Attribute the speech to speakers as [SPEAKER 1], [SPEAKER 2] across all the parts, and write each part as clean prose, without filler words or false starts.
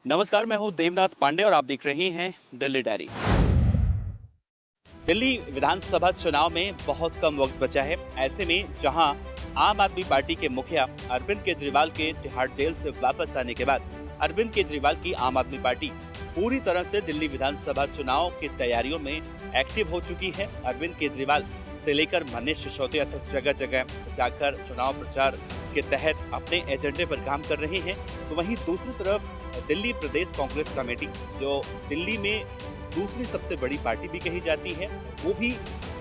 [SPEAKER 1] नमस्कार, मैं हूं देवनाथ पांडे और आप देख रहे हैं दिल्ली डायरी। दिल्ली विधानसभा चुनाव में बहुत कम वक्त बचा है। ऐसे में जहां आम आदमी पार्टी के मुखिया अरविंद केजरीवाल के तिहाड़ जेल से वापस आने के बाद अरविंद केजरीवाल की आम आदमी पार्टी पूरी तरह से दिल्ली विधानसभा चुनाव की तैयारियों में एक्टिव हो चुकी है। अरविंद केजरीवाल से लेकर मनीष सिसोदिया तक जगह जगह जाकर चुनाव प्रचार के तहत अपने एजेंडे पर काम कर रहे हैं। तो वहीं दूसरी तरफ दिल्ली प्रदेश कांग्रेस कमेटी, जो दिल्ली में दूसरी सबसे बड़ी पार्टी भी कही जाती है, वो भी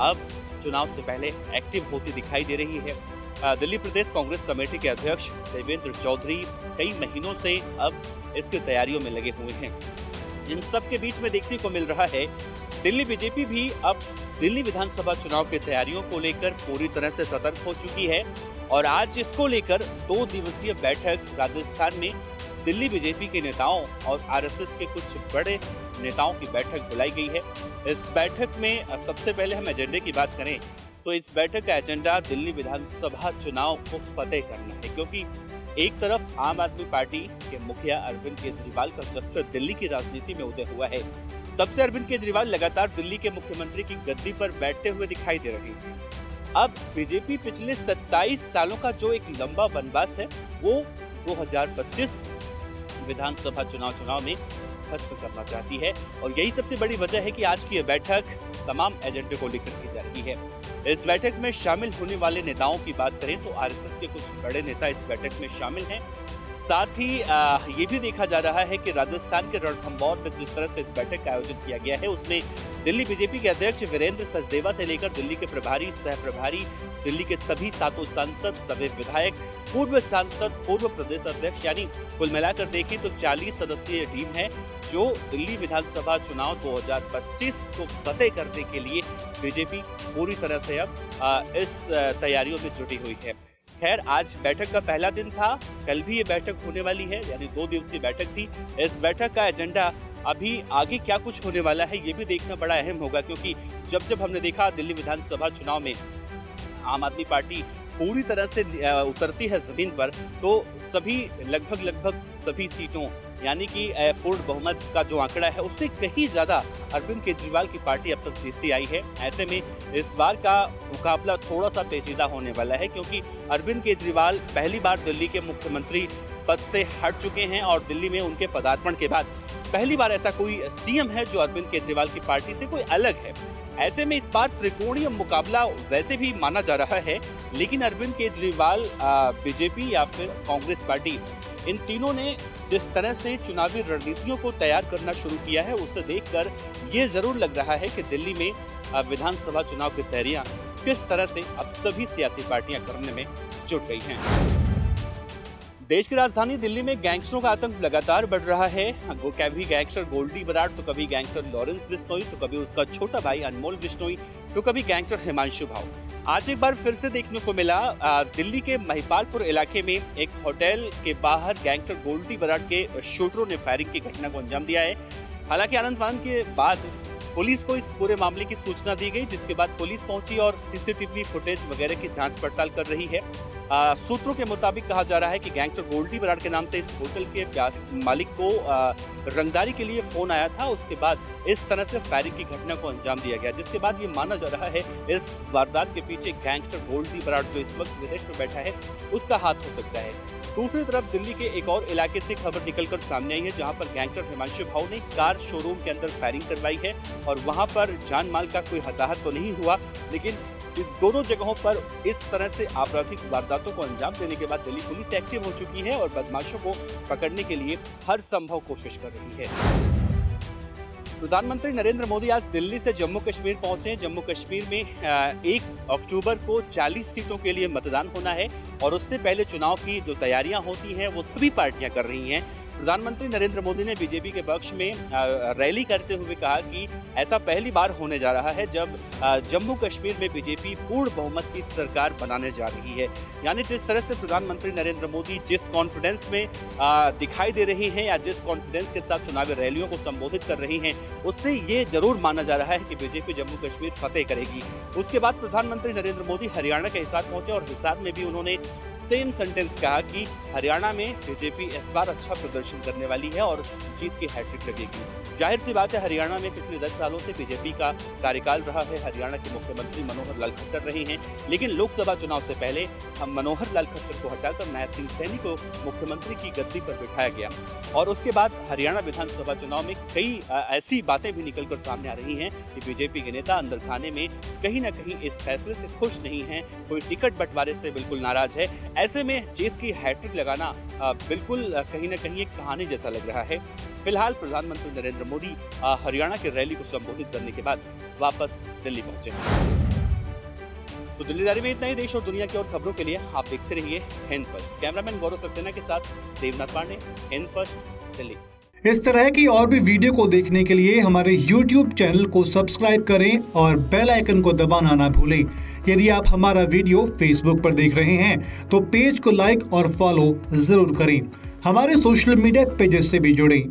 [SPEAKER 1] अब चुनाव से पहले एक्टिव होती दिखाई दे रही है। दिल्ली प्रदेश कांग्रेस कमेटी के अध्यक्ष देवेंद्र चौधरी कई महीनों से अब इसकी तैयारियों में लगे हुए हैं। इन सब के बीच में देखने को मिल रहा है दिल्ली बीजेपी भी अब दिल्ली विधानसभा चुनाव की तैयारियों को लेकर पूरी तरह से सतर्क हो चुकी है और आज इसको लेकर 2 दिवसीय बैठक राजस्थान में दिल्ली बीजेपी के नेताओं और आरएसएस के कुछ बड़े नेताओं की बैठक बुलाई गई है। इस बैठक में सबसे पहले हम एजेंडे की बात करें तो इस बैठक का एजेंडा दिल्ली विधानसभा चुनाव को फतेह करना है, क्योंकि एक तरफ आम आदमी पार्टी के मुखिया अरविंद केजरीवाल का जब से दिल्ली की राजनीति में उदय हुआ है तब से अरविंद केजरीवाल लगातार दिल्ली के मुख्यमंत्री की गद्दी पर बैठते हुए दिखाई दे रहे हैं। अब बीजेपी पिछले 27 सालों का जो एक लंबा वनवास है वो 2025 विधानसभा चुनाव में खत्म करना चाहती है और यही सबसे बड़ी वजह है कि आज की यह बैठक तमाम एजेंडे को लेकर की जा रही है। इस बैठक में शामिल होने वाले नेताओं की बात करें तो आरएसएस के कुछ बड़े नेता इस बैठक में शामिल हैं। साथ ही ये भी देखा जा रहा है कि राजस्थान के रणथंभौर में जिस तरह से इस बैठक का आयोजन किया गया है उसमें दिल्ली बीजेपी के अध्यक्ष वीरेंद्र सचदेवा से लेकर दिल्ली के प्रभारी, सह प्रभारी, दिल्ली के सभी 7 सांसद, सभी विधायक, पूर्व सांसद, पूर्व प्रदेश अध्यक्ष, यानी कुल मिलाकर देखें तो 40 सदस्यीय टीम है जो दिल्ली विधानसभा चुनाव 2025 को फतेह करने के लिए बीजेपी पूरी तरह से अब इस तैयारियों में जुटी हुई है। खैर, आज बैठक का पहला दिन था, कल भी ये बैठक होने वाली है, यानी 2 दिवसीय बैठक थी। इस बैठक का एजेंडा अभी आगे क्या कुछ होने वाला है ये भी देखना बड़ा अहम होगा, क्योंकि जब हमने देखा दिल्ली विधानसभा चुनाव में आम आदमी पार्टी पूरी तरह से उतरती है जमीन पर तो सभी लगभग सभी सीटों यानी कि पूर्ण बहुमत का जो आंकड़ा है उससे कहीं ज्यादा अरविंद केजरीवाल की पार्टी अब तक जीतती आई है। ऐसे में इस बार का मुकाबला थोड़ा सा पेचीदा होने वाला है, क्योंकि अरविंद केजरीवाल पहली बार दिल्ली के मुख्यमंत्री पद से हट चुके हैं और दिल्ली में उनके पदार्पण के बाद पहली बार ऐसा कोई सीएम है जो अरविंद केजरीवाल की पार्टी से कोई अलग है। ऐसे में इस बार त्रिकोणीय मुकाबला वैसे भी माना जा रहा है, लेकिन अरविंद केजरीवाल, बीजेपी या फिर कांग्रेस पार्टी, इन तीनों ने जिस तरह से चुनावी रणनीतियों को तैयार करना शुरू किया है उसे देखकर ये जरूर लग रहा है कि दिल्ली में विधानसभा चुनाव की तैयारियां किस तरह से अब सभी सियासी पार्टियां करने में जुट गई हैं। देश की राजधानी दिल्ली में गैंगस्टरों का आतंक लगातार बढ़ रहा है। कभी गैंगस्टर गोल्डी बराड़, तो कभी गैंगस्टर लॉरेंस बिश्नोई, तो कभी उसका छोटा भाई अनमोल बिश्नोई, तो कभी गैंगस्टर हिमांशु भाव। आज एक बार फिर से देखने को मिला दिल्ली के महिपालपुर इलाके में एक होटल के बाहर गैंगस्टर गोल्डी बराड़ के शूटरों ने फायरिंग की घटना को अंजाम दिया है। हालांकि आनंद के बाद पुलिस को इस पूरे मामले की सूचना दी गई, जिसके बाद पुलिस पहुंची और सीसीटीवी फुटेज वगैरह की जांच पड़ताल कर रही है। सूत्रों के मुताबिक कहा जा रहा है कि गैंगस्टर गोल्डी बराड़ के नाम से इस होटल के मालिक को रंगदारी के लिए फोन आया था। उसके बाद इस तरह से फायरिंग की घटना को अंजाम दिया गया, जिसके बाद ये माना जा रहा है इस वारदात के पीछे गैंगस्टर गोल्डी बराड़ जो इस वक्त विदेश में बैठा है उसका हाथ हो सकता है। दूसरी तरफ दिल्ली के एक और इलाके से खबर निकलकर सामने आई है, जहां पर गैंगस्टर हिमांशु भाव ने कार शोरूम के अंदर फायरिंग करवाई है और वहां पर जान माल का कोई हताहत तो नहीं हुआ, लेकिन दोनों जगहों पर इस तरह से आपराधिक वारदातों को अंजाम देने के बाद दिल्ली पुलिस एक्टिव हो चुकी है और बदमाशों को पकड़ने के लिए हर संभव कोशिश कर रही है। प्रधानमंत्री नरेंद्र मोदी आज दिल्ली से जम्मू कश्मीर पहुंचे। जम्मू कश्मीर में 1 अक्टूबर को 40 सीटों के लिए मतदान होना है और उससे पहले चुनाव की जो तैयारियां होती हैं वो सभी पार्टियां कर रही हैं। प्रधानमंत्री नरेंद्र मोदी ने बीजेपी के पक्ष में रैली करते हुए कहा कि ऐसा पहली बार होने जा रहा है जब जम्मू कश्मीर में बीजेपी पूर्ण बहुमत की सरकार बनाने जा रही है। यानी जिस तरह से प्रधानमंत्री नरेंद्र मोदी जिस कॉन्फिडेंस में दिखाई दे रही हैं या जिस कॉन्फिडेंस के साथ चुनावी रैलियों को संबोधित कर रही हैं, उससे ये जरूर माना जा रहा है कि बीजेपी जम्मू कश्मीर फतेह करेगी। उसके बाद प्रधानमंत्री नरेंद्र मोदी हरियाणा के हिसार पहुंचे और हिसार में भी उन्होंने सेम सेंटेंस कहा कि हरियाणा में बीजेपी इस बार अच्छा प्रदर्शन रोशन करने वाली है और जीत की हैट्रिक लगेगी। जाहिर सी बात है, हरियाणा में पिछले 10 सालों से बीजेपी का कार्यकाल रहा है। हरियाणा के मुख्यमंत्री मनोहर लाल खट्टर रहे हैं, लेकिन लोकसभा चुनाव से पहले हम मनोहर लाल खट्टर को हटाकर नायब सिंह सैनी को मुख्यमंत्री की गद्दी पर बिठाया गया और उसके बाद हरियाणा विधानसभा चुनाव में कई ऐसी बातें भी निकलकर सामने आ रही हैं कि बीजेपी के नेता अंदर खाने में कहीं ना कहीं इस फैसले से खुश नहीं हैं, कोई टिकट बंटवारे से बिल्कुल नाराज है। ऐसे में जीत की हैट्रिक लगाना बिल्कुल कहीं ना कहीं एक कहानी जैसा लग रहा है। फिलहाल प्रधानमंत्री नरेंद्र मोदी हरियाणा की रैली को संबोधित करने के बाद वापस दिल्ली पहुंचे। तो दिल्लीदारी में इतना ही। देश और दुनिया की और खबरों के लिए आप देखते रहिए हिंद फर्स्ट। कैमरामैन गौरव सक्सेना के साथ देवनाथ पांडे, हिंद फर्स्ट, दिल्ली।
[SPEAKER 2] इस तरह की और भी वीडियो को देखने के लिए हमारे YouTube चैनल को सब्सक्राइब करें और बेल आइकन को दबाना ना भूलें। यदि आप हमारा वीडियो Facebook पर देख रहे हैं तो पेज को लाइक और फॉलो जरूर करें। हमारे सोशल मीडिया पेजेस से भी जुड़ें।